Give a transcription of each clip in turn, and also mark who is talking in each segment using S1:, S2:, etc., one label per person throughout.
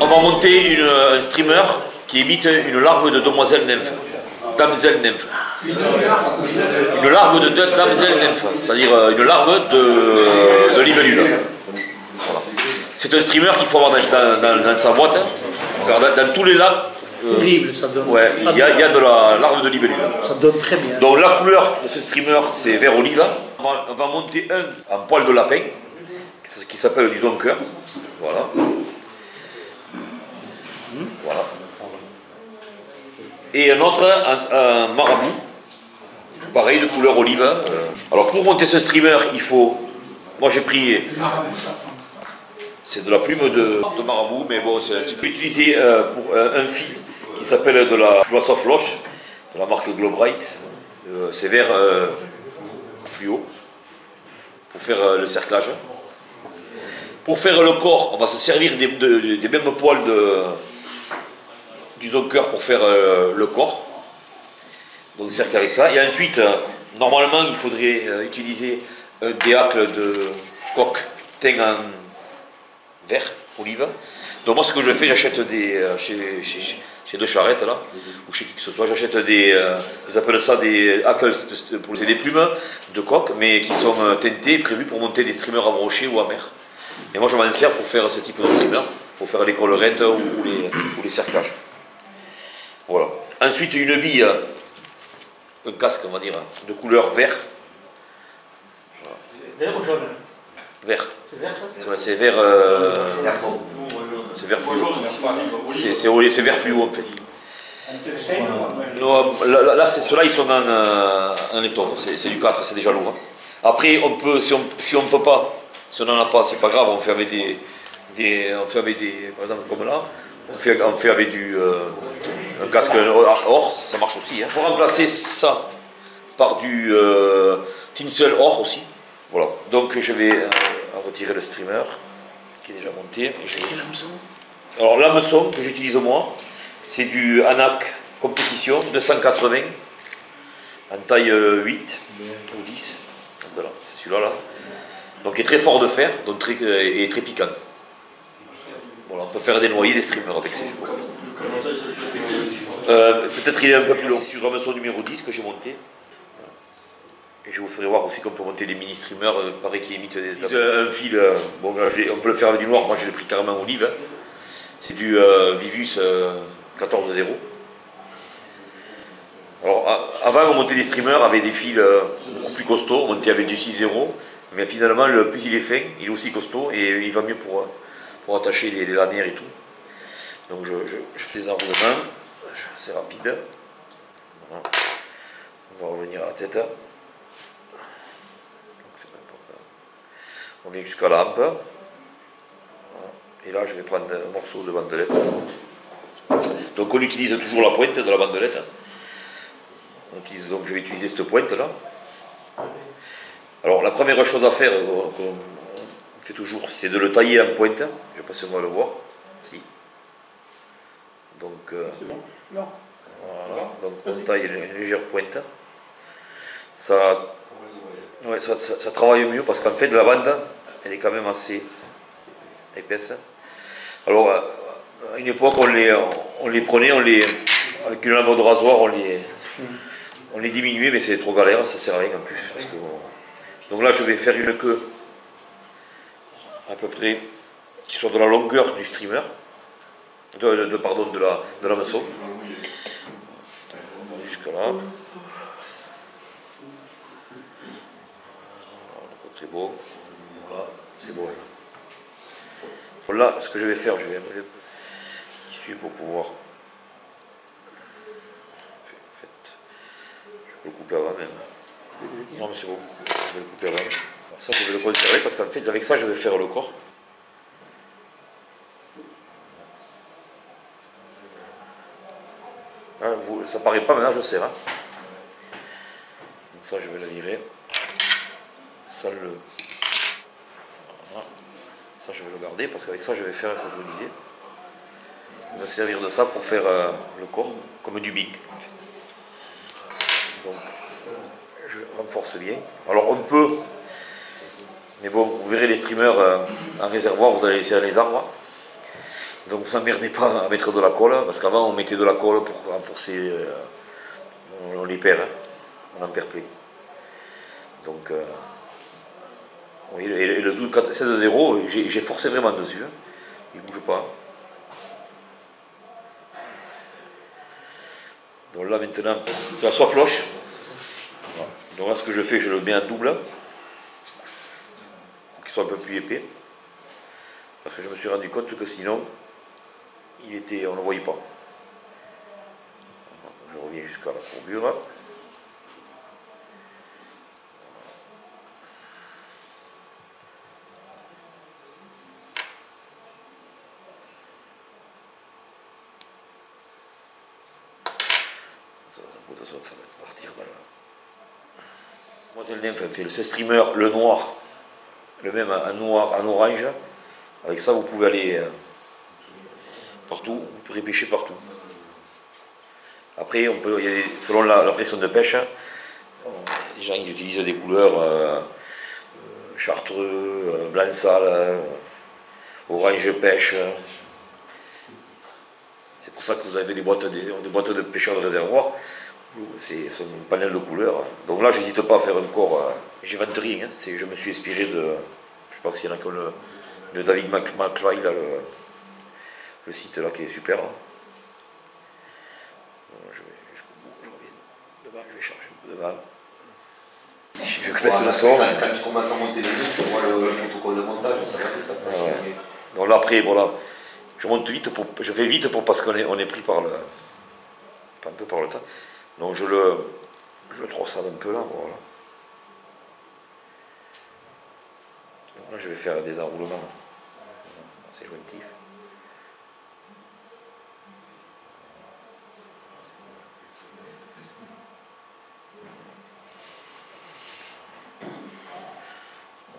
S1: On va monter un streamer qui imite une larve de demoiselle nymphe. Damsel nymphe. Une larve de damsel nymphe, c'est-à-dire une larve de libellule. Voilà. C'est un streamer qu'il faut avoir dans sa boîte. Dans tous les lacs,
S2: horrible, ça donne.
S1: Ouais, il y a de la larve de libellule.
S2: Ça donne très bien.
S1: Donc la couleur de ce streamer, c'est vert olive. On va monter un en poil de lapin, qui s'appelle du zonker. Voilà. Voilà. Et un autre, un marabout, pareil, de couleur olive. Alors pour monter ce streamer, il faut... Moi j'ai pris... C'est de la plume de marabout, mais bon, c'est un petit peu utilisé pour un fil qui s'appelle de la Gloss of Loche, de la marque Globright. C'est vert fluo, pour faire le cerclage. Pour faire le corps, on va se servir des mêmes poils du zonker pour faire le corps. Donc cercle avec ça. Et ensuite, normalement, il faudrait utiliser des hacles de coque teint en vert, olive. Donc moi, ce que je fais, j'achète chez De Charette, là, ou chez qui que ce soit, j'achète ils appellent ça des hacles, c'est des plumes de coque, mais qui sont teintées, prévues pour monter des streamers à brochet ou à mer. Et moi, je m'en sers pour faire ce type de streamer, pour faire les collerettes ou les cerclages. Voilà. Ensuite, une bille, un casque, on va dire, de couleur vert.
S2: Voilà. Vert ou jaune?
S1: Vert.
S2: C'est vert, ça?
S1: C'est vert. C'est vert fluo. C'est vert fluo, en fait. Là, ceux-là, ils sont en laiton. C'est du 4, c'est déjà lourd. Après, on peut, si on peut pas, si on n'en a pas, c'est pas grave, on fait avec par exemple, comme là, on fait avec un casque or, ça marche aussi. Hein. Pour remplacer ça par du tinsel or aussi. Voilà. Donc je vais retirer le streamer qui est déjà monté. Et alors l'hameçon que j'utilise moi, c'est du Anak Compétition 280 en taille 8 ou 10. Voilà, c'est celui-là là. Donc il est très fort de fer, donc et très piquant. Voilà, on peut faire des noyers, des streamers avec ces fibres. Peut-être il est un peu plus long. C'est sur hameçon numéro 10 que j'ai monté. Et je vous ferai voir aussi qu'on peut monter des mini streamers, pareil qui imitent un fil. Bon, là, on peut le faire avec du noir, moi je l'ai pris carrément olive. Hein. C'est du Vivus 14.0. Alors avant on montait des streamers avec des fils beaucoup plus costauds, on montait avec du 6.0. Mais finalement, plus il est fin, il est aussi costaud et il va mieux pour attacher les lanières et tout. Donc je fais des enroulements, c'est rapide. Voilà. On va revenir à la tête. On vient jusqu'à la hampe. Voilà. Et là, je vais prendre un morceau de bandelette. Donc on utilise toujours la pointe de la bandelette. Donc je vais utiliser cette pointe là. Alors la première chose à faire, qu'on fait toujours, c'est de le tailler en pointe. Je ne sais pas si on va le voir. Si. Donc,
S2: c'est bon. Non.
S1: Voilà. Donc on taille une légère pointe. Ça travaille mieux parce qu'en fait la bande, elle est quand même assez épaisse. Alors à une époque on les prenait, avec une lame de rasoir, on les diminuait, mais c'est trop galère, ça sert à rien en plus. Parce que, donc là je vais faire une queue à peu près qui soit de la longueur du streamer, de l'hameçon. Jusque là. C'est beau. Voilà, c'est beau. Là, ce que je vais faire, je vais mettre tissu pour pouvoir. En fait, je peux le couper avant même. Non, mais c'est bon. Je vais le couper avant. Alors ça, je vais le conserver parce qu'en fait, avec ça, je vais faire le corps. Hein, ça paraît pas, maintenant je serre. Hein. Donc ça, je vais le virer. Ça, voilà. Ça, je vais le garder parce qu'avec ça, je vais faire, comme je vous disais, je vais me servir de ça pour faire le corps, comme du bic. En fait. je renforce bien. Alors on peut, mais bon, vous verrez les streamers en réservoir, vous allez laisser les arbres. Donc vous n'emmerdez pas à mettre de la colle, parce qu'avant on mettait de la colle pour renforcer, on les perd, on en perd plein. Donc, oui, et le 16-0, j'ai forcé vraiment dessus, hein. Il ne bouge pas. Donc là maintenant, c'est la soie floche. Voilà. Donc là ce que je fais, je le mets en double, pour qu'il soit un peu plus épais. Parce que je me suis rendu compte que sinon, on ne le voyait pas. Je reviens jusqu'à la courbure. Ça va partir dans le... Moi c'est le nymphe, fait ce streamer, le noir, le même en noir, en orange. Avec ça vous pouvez aller partout, vous pourrez pêcher partout. Après, on peut, selon la pression de pêche, les gens ils utilisent des couleurs chartreux, blanc sale, orange pêche. C'est pour ça que vous avez des boîtes de pêcheurs de réservoir. C'est un panel de couleurs. Donc là, j'hésite pas à faire encore. J'invente rien. Hein. Je me suis inspiré de. Je pense qu'il y en a comme le David McFly, là, le site là qui est super. Là. Je vais jusqu'au bout, je reviens devant, je vais charger un peu devant. Je baisse le son.
S3: Quand tu commences à monter les lignes, tu vois le protocole de montage, ça va vite.
S1: Ouais. Donc là, après, voilà. Je monte vite, je fais vite parce qu'on est pris par le. Un peu par le temps. Donc je le trossade un peu là, voilà. Donc là je vais faire des enroulements. C'est jointif.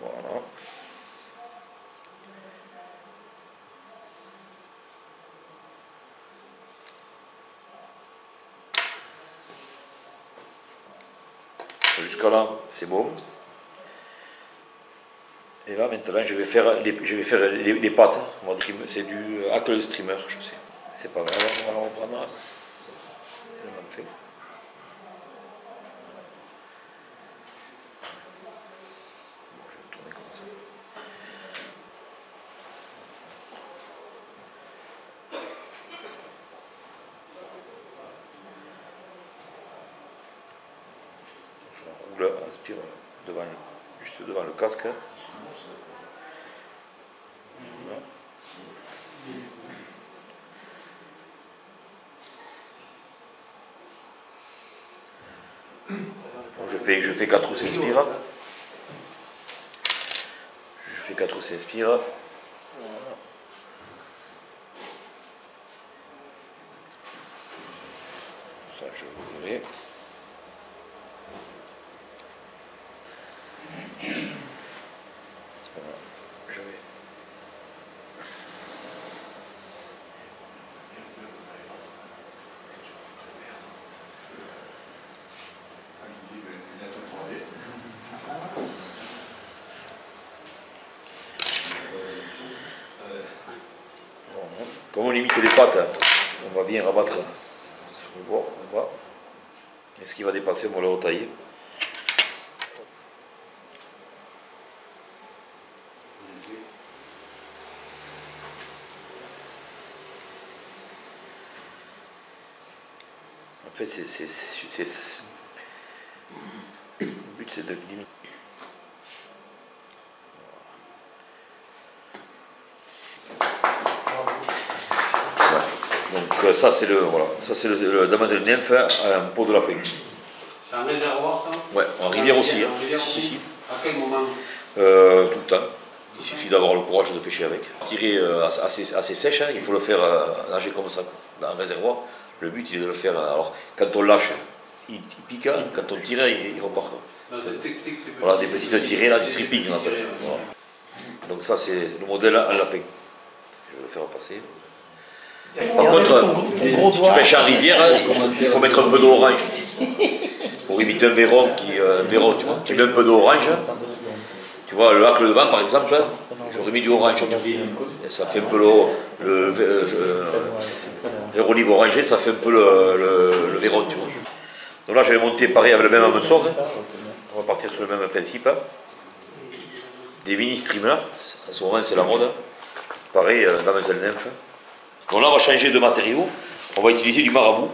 S1: Voilà. Jusqu'à là, c'est bon. Et là, maintenant, je vais faire les pattes. C'est du hackle streamer, je sais. C'est pas grave, on va reprendre le même fait. Bon, je vais tourner comme ça. Je roule, inspire juste devant le casque. Bon, je fais 4 ou 6 spires. Je fais 4 ou 6 spires. Voilà. Ça, je vous verrai. Voilà. Je vais. Comme on limite les pattes, on va bien rabattre sur le bord, en bas. Et ce qui va dépasser, on va le retailler. En fait, le but c'est de limiter. Donc ça c'est le Damasel nymphe à un pot de lapin.
S4: C'est un réservoir ça?
S1: Ouais, en rivière aussi. Hein.
S4: Rivière
S1: Si.
S4: À quel moment?
S1: Tout le temps. Il suffit d'avoir le courage de pêcher avec. Tirer assez sèche, hein. Il faut le faire nager comme ça dans un réservoir. Le but il est de le faire. Alors quand on lâche, il pique, hein. Quand on tire, il repart. Voilà, des petites tirées là, du stripping on appelle. Voilà. Donc ça c'est le modèle à lapin. Je vais le faire passer. Par contre, si tu pêches en rivière, il faut mettre un peu d'orange pour j'aurais mis un Véron tu vois, qui met un peu d'orange. Tu vois, le lac Le Vent par exemple, j'aurais mis du orange. Et ça fait un peu le verre olive orangé, ça fait un peu le Véron, tu vois. Donc là, j'avais monté pareil avec le même hameçon. On va partir sur le même principe. Des mini streamers, en ce moment c'est la mode. Pareil, damoiselle nymphe. Donc là, on va changer de matériau. On va utiliser du marabout.